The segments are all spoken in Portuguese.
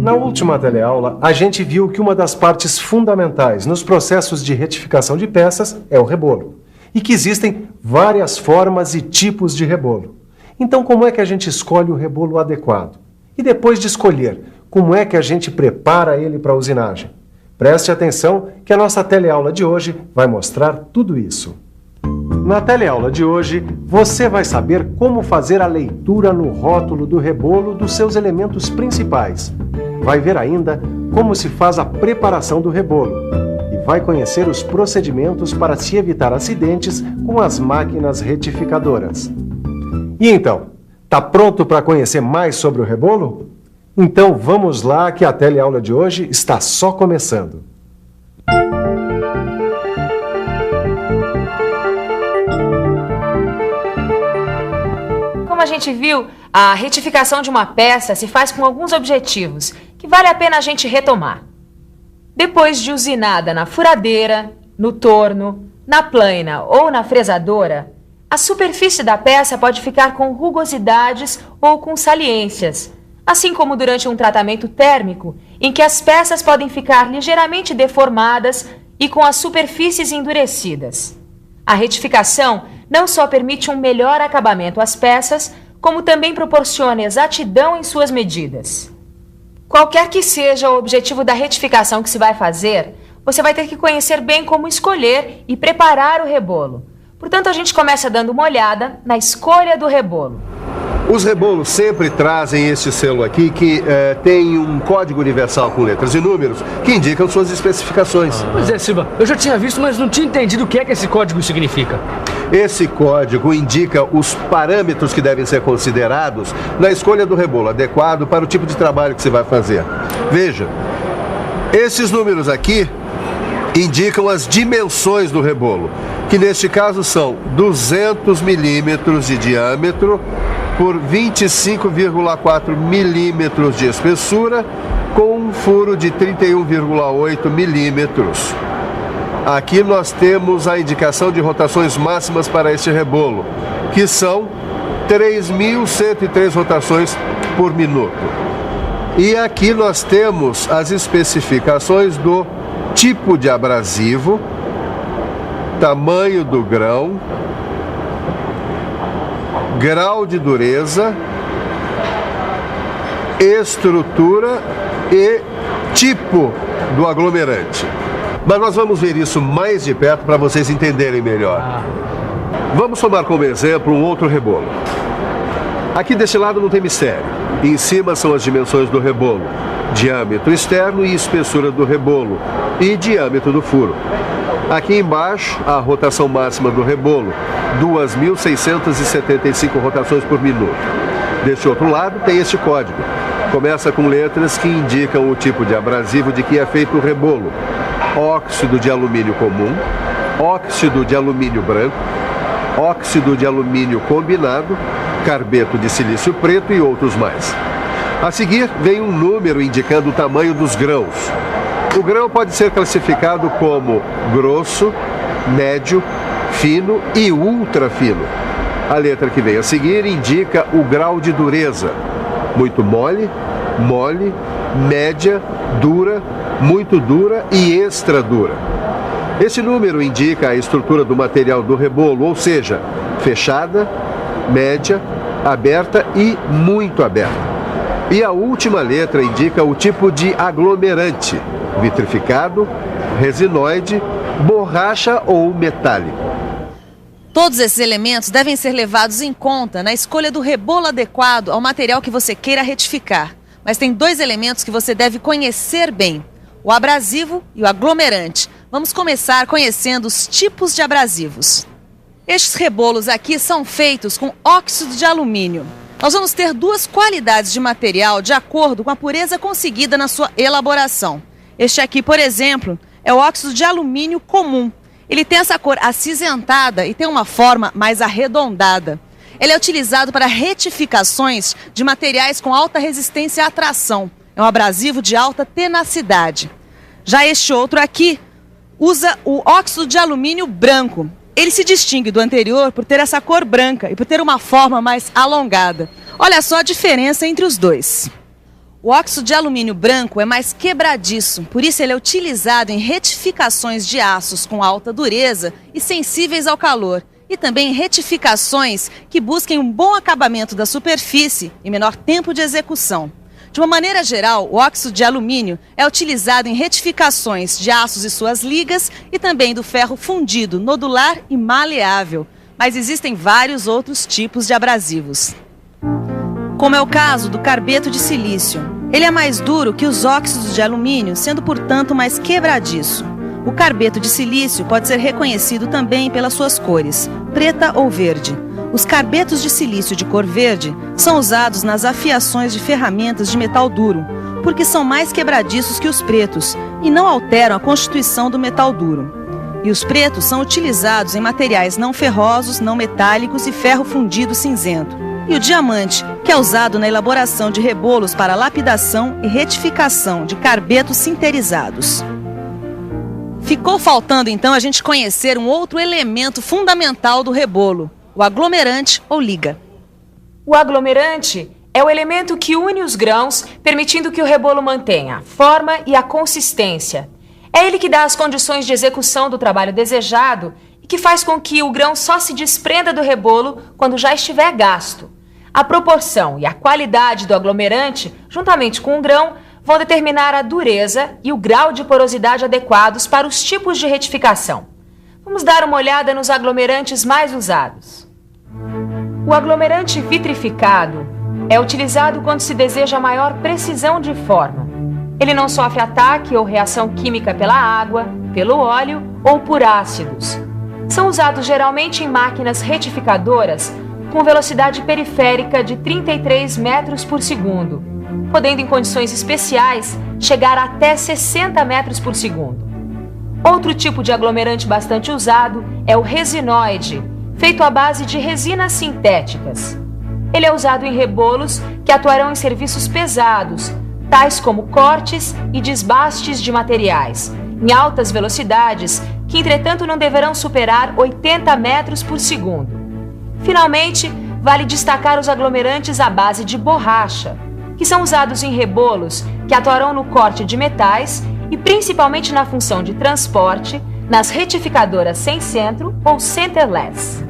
Na última teleaula, a gente viu que uma das partes fundamentais nos processos de retificação de peças é o rebolo, e que existem várias formas e tipos de rebolo. Então, como é que a gente escolhe o rebolo adequado? E depois de escolher, como é que a gente prepara ele para a usinagem? Preste atenção que a nossa teleaula de hoje vai mostrar tudo isso. Na teleaula de hoje, você vai saber como fazer a leitura no rótulo do rebolo dos seus elementos principais. Vai ver ainda como se faz a preparação do rebolo e vai conhecer os procedimentos para se evitar acidentes com as máquinas retificadoras. E então, tá pronto para conhecer mais sobre o rebolo? Então vamos lá que a teleaula de hoje está só começando. Como a gente viu, a retificação de uma peça se faz com alguns objetivos que vale a pena a gente retomar. Depois de usinada na furadeira, no torno, na plaina ou na fresadora, a superfície da peça pode ficar com rugosidades ou com saliências, assim como durante um tratamento térmico, em que as peças podem ficar ligeiramente deformadas e com as superfícies endurecidas. A retificação não só permite um melhor acabamento às peças, como também proporciona exatidão em suas medidas. Qualquer que seja o objetivo da retificação que se vai fazer, você vai ter que conhecer bem como escolher e preparar o rebolo. Portanto, a gente começa dando uma olhada na escolha do rebolo. Os rebolos sempre trazem este selo aqui que tem um código universal com letras e números que indicam suas especificações. Pois é, Silva, eu já tinha visto, mas não tinha entendido o que é que esse código significa. Esse código indica os parâmetros que devem ser considerados na escolha do rebolo adequado para o tipo de trabalho que você vai fazer. Veja, esses números aqui indicam as dimensões do rebolo, que neste caso são 200 milímetros de diâmetro por 25,4 milímetros de espessura, com um furo de 31,8 milímetros. Aqui nós temos a indicação de rotações máximas para este rebolo, que são 3.103 rotações por minuto. E aqui nós temos as especificações do tipo de abrasivo, tamanho do grão, grau de dureza, estrutura e tipo do aglomerante. Mas nós vamos ver isso mais de perto para vocês entenderem melhor. Vamos tomar como exemplo um outro rebolo. Aqui deste lado não tem mistério. Em cima são as dimensões do rebolo, diâmetro externo e espessura do rebolo e diâmetro do furo. Aqui embaixo, a rotação máxima do rebolo, 2.675 rotações por minuto. Deste outro lado tem este código. Começa com letras que indicam o tipo de abrasivo de que é feito o rebolo. Óxido de alumínio comum, óxido de alumínio branco, óxido de alumínio combinado, carbeto de silício preto e outros mais. A seguir vem um número indicando o tamanho dos grãos. O grão pode ser classificado como grosso, médio, fino e ultra fino. A letra que vem a seguir indica o grau de dureza: muito mole, mole, média, dura, muito dura e extra dura. Esse número indica a estrutura do material do rebolo, ou seja, fechada, média, aberta e muito aberta. E a última letra indica o tipo de aglomerante: vitrificado, resinoide, borracha ou metálico. Todos esses elementos devem ser levados em conta na escolha do rebolo adequado ao material que você queira retificar. Mas tem dois elementos que você deve conhecer bem: o abrasivo e o aglomerante. Vamos começar conhecendo os tipos de abrasivos. Estes rebolos aqui são feitos com óxido de alumínio. Nós vamos ter duas qualidades de material de acordo com a pureza conseguida na sua elaboração. Este aqui, por exemplo, é o óxido de alumínio comum. Ele tem essa cor acinzentada e tem uma forma mais arredondada. Ele é utilizado para retificações de materiais com alta resistência à tração. É um abrasivo de alta tenacidade. Já este outro aqui usa o óxido de alumínio branco. Ele se distingue do anterior por ter essa cor branca e por ter uma forma mais alongada. Olha só a diferença entre os dois. O óxido de alumínio branco é mais quebradiço, por isso ele é utilizado em retificações de aços com alta dureza e sensíveis ao calor, e também em retificações que busquem um bom acabamento da superfície e menor tempo de execução. De uma maneira geral, o óxido de alumínio é utilizado em retificações de aços e suas ligas e também do ferro fundido, nodular e maleável, mas existem vários outros tipos de abrasivos. Como é o caso do carbeto de silício. Ele é mais duro que os óxidos de alumínio, sendo, portanto, mais quebradiço. O carbeto de silício pode ser reconhecido também pelas suas cores, preta ou verde. Os carbetos de silício de cor verde são usados nas afiações de ferramentas de metal duro, porque são mais quebradiços que os pretos e não alteram a constituição do metal duro. E os pretos são utilizados em materiais não ferrosos, não metálicos e ferro fundido cinzento. E o diamante, que é usado na elaboração de rebolos para lapidação e retificação de carbetos sinterizados. Ficou faltando então a gente conhecer um outro elemento fundamental do rebolo, o aglomerante ou liga. O aglomerante é o elemento que une os grãos, permitindo que o rebolo mantenha a forma e a consistência. É ele que dá as condições de execução do trabalho desejado e que faz com que o grão só se desprenda do rebolo quando já estiver gasto. A proporção e a qualidade do aglomerante, juntamente com o grão, vão determinar a dureza e o grau de porosidade adequados para os tipos de retificação. Vamos dar uma olhada nos aglomerantes mais usados. O aglomerante vitrificado é utilizado quando se deseja maior precisão de forma. Ele não sofre ataque ou reação química pela água, pelo óleo ou por ácidos. São usados geralmente em máquinas retificadoras com velocidade periférica de 33 metros por segundo, podendo em condições especiais chegar até 60 metros por segundo. Outro tipo de aglomerante bastante usado é o resinoide, feito à base de resinas sintéticas. Ele é usado em rebolos que atuarão em serviços pesados, tais como cortes e desbastes de materiais, em altas velocidades, que entretanto não deverão superar 80 metros por segundo. Finalmente, vale destacar os aglomerantes à base de borracha, que são usados em rebolos que atuarão no corte de metais e principalmente na função de transporte nas retificadoras sem centro ou centerless.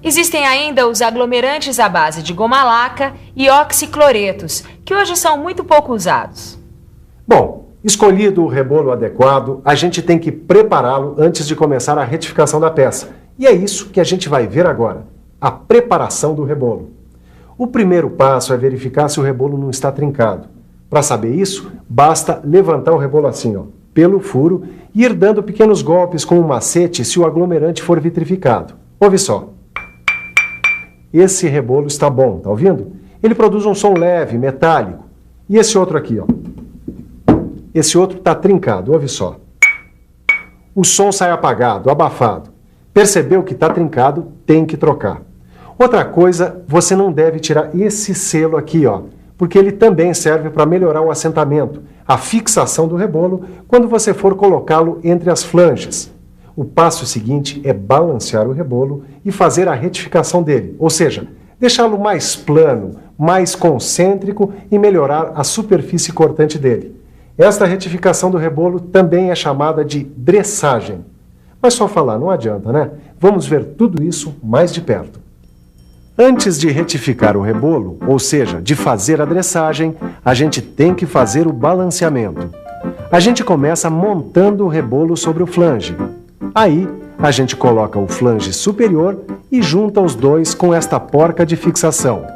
Existem ainda os aglomerantes à base de goma laca e oxicloretos, que hoje são muito pouco usados. Bom, escolhido o rebolo adequado, a gente tem que prepará-lo antes de começar a retificação da peça. E é isso que a gente vai ver agora. A preparação do rebolo. O primeiro passo é verificar se o rebolo não está trincado. Para saber isso, basta levantar o rebolo assim, pelo furo, e ir dando pequenos golpes com um macete se o aglomerante for vitrificado. Ouve só. Esse rebolo está bom, tá ouvindo? Ele produz um som leve, metálico. E esse outro aqui, Esse outro está trincado, ouve só. O som sai apagado, abafado. Percebeu que está trincado, tem que trocar. Outra coisa, você não deve tirar esse selo aqui, porque ele também serve para melhorar o assentamento, a fixação do rebolo, quando você for colocá-lo entre as flanges. O passo seguinte é balancear o rebolo e fazer a retificação dele, ou seja, deixá-lo mais plano, mais concêntrico e melhorar a superfície cortante dele. Esta retificação do rebolo também é chamada de dressagem. Mas só falar não adianta, né? Vamos ver tudo isso mais de perto. Antes de retificar o rebolo, ou seja, de fazer a dressagem, a gente tem que fazer o balanceamento. A gente começa montando o rebolo sobre o flange. Aí, a gente coloca o flange superior e junta os dois com esta porca de fixação.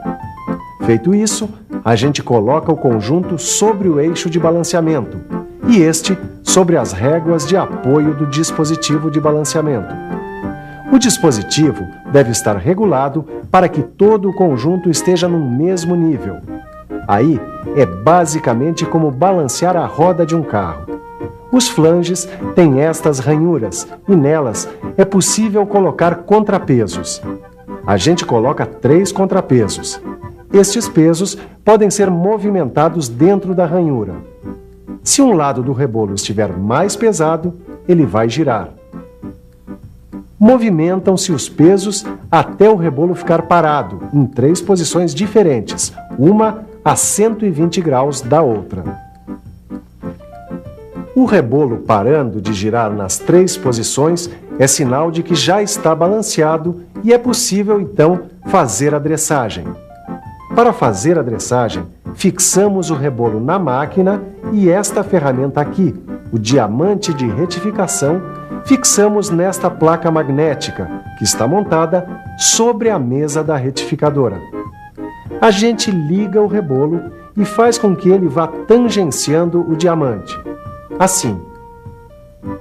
Feito isso, a gente coloca o conjunto sobre o eixo de balanceamento e este sobre as réguas de apoio do dispositivo de balanceamento. O dispositivo deve estar regulado para que todo o conjunto esteja no mesmo nível. Aí é basicamente como balancear a roda de um carro. Os flanges têm estas ranhuras e nelas é possível colocar contrapesos. A gente coloca 3 contrapesos. Estes pesos podem ser movimentados dentro da ranhura. Se um lado do rebolo estiver mais pesado, ele vai girar. Movimentam-se os pesos até o rebolo ficar parado, em 3 posições diferentes, uma a 120 graus da outra. O rebolo parando de girar nas 3 posições é sinal de que já está balanceado e é possível, então, fazer a dressagem. Para fazer a dressagem, fixamos o rebolo na máquina e esta ferramenta aqui, o diamante de retificação, fixamos nesta placa magnética, que está montada sobre a mesa da retificadora. A gente liga o rebolo e faz com que ele vá tangenciando o diamante. Assim.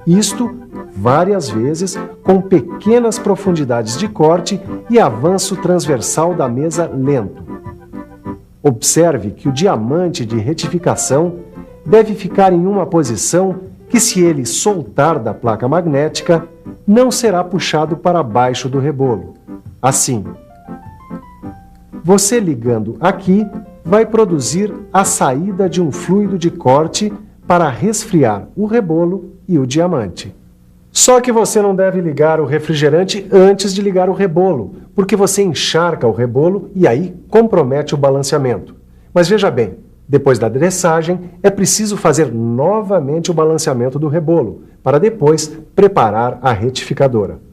Isto várias vezes com pequenas profundidades de corte e avanço transversal da mesa lento. Observe que o diamante de retificação deve ficar em uma posição que, se ele soltar da placa magnética, não será puxado para baixo do rebolo. Assim. Você ligando aqui vai produzir a saída de um fluido de corte para resfriar o rebolo e o diamante. Só que você não deve ligar o refrigerante antes de ligar o rebolo, porque você encharca o rebolo e aí compromete o balanceamento. Mas veja bem, depois da dressagem, é preciso fazer novamente o balanceamento do rebolo, para depois preparar a retificadora.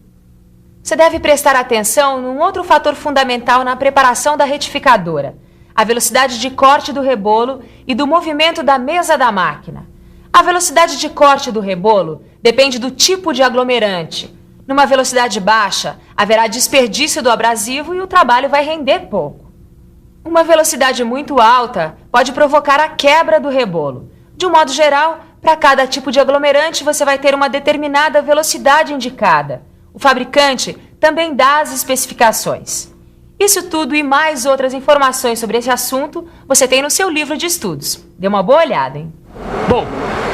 Você deve prestar atenção num outro fator fundamental na preparação da retificadora: a velocidade de corte do rebolo e do movimento da mesa da máquina. A velocidade de corte do rebolo depende do tipo de aglomerante. Numa velocidade baixa, haverá desperdício do abrasivo e o trabalho vai render pouco. Uma velocidade muito alta pode provocar a quebra do rebolo. De um modo geral, para cada tipo de aglomerante você vai ter uma determinada velocidade indicada. O fabricante também dá as especificações. Isso tudo e mais outras informações sobre esse assunto você tem no seu livro de estudos. Dê uma boa olhada, hein? Bom,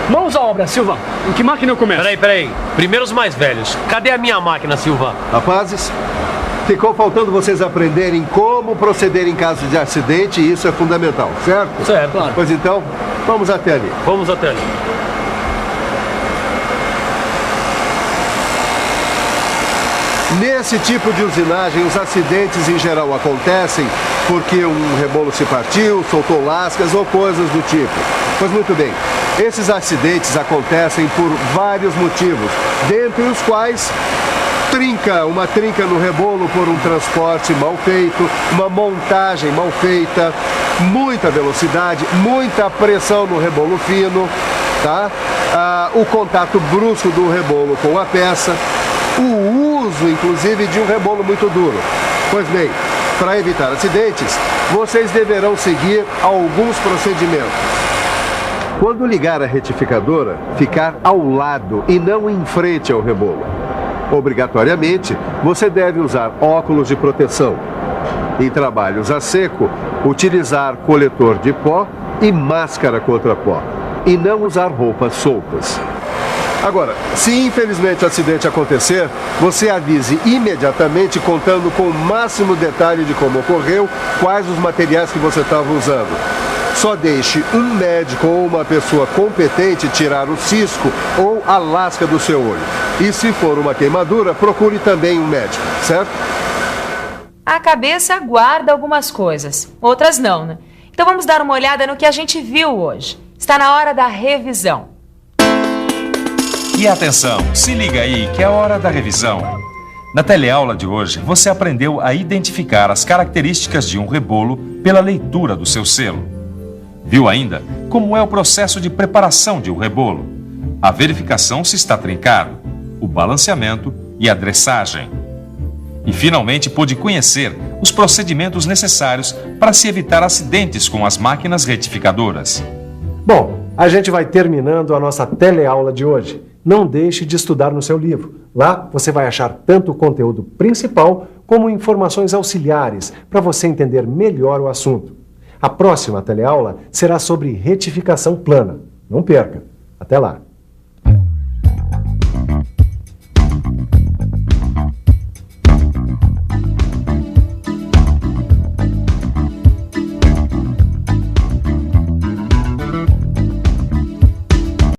mãos à obra, Silva. Em que máquina eu começo? Peraí. Primeiro os mais velhos. Cadê a minha máquina, Silva? Rapazes, ficou faltando vocês aprenderem como proceder em caso de acidente e isso é fundamental, certo? Certo, claro. Pois então, vamos até ali. Vamos até ali. Nesse tipo de usinagem, os acidentes em geral acontecem porque um rebolo se partiu, soltou lascas ou coisas do tipo. Pois muito bem, esses acidentes acontecem por vários motivos, dentre os quais uma trinca no rebolo por um transporte mal feito, uma montagem mal feita, muita velocidade, muita pressão no rebolo fino, tá? O contato brusco do rebolo com a peça, o uso, inclusive, de um rebolo muito duro. Pois bem, para evitar acidentes, vocês deverão seguir alguns procedimentos. Quando ligar a retificadora, ficar ao lado e não em frente ao rebolo. Obrigatoriamente, você deve usar óculos de proteção. Em trabalhos a seco, utilizar coletor de pó e máscara contra pó. E não usar roupas soltas. Agora, se infelizmente o acidente acontecer, você avise imediatamente, contando com o máximo detalhe de como ocorreu, quais os materiais que você estava usando. Só deixe um médico ou uma pessoa competente tirar o cisco ou a lasca do seu olho. E se for uma queimadura, procure também um médico, certo? A cabeça guarda algumas coisas, outras não, né? Então vamos dar uma olhada no que a gente viu hoje. Está na hora da revisão. E atenção, se liga aí que é a hora da revisão. Na teleaula de hoje, você aprendeu a identificar as características de um rebolo pela leitura do seu selo. Viu ainda como é o processo de preparação de um rebolo, a verificação se está trincado, o balanceamento e a dressagem. E finalmente pôde conhecer os procedimentos necessários para se evitar acidentes com as máquinas retificadoras. Bom, a gente vai terminando a nossa teleaula de hoje. Não deixe de estudar no seu livro. Lá você vai achar tanto o conteúdo principal como informações auxiliares para você entender melhor o assunto. A próxima teleaula será sobre retificação plana. Não perca. Até lá!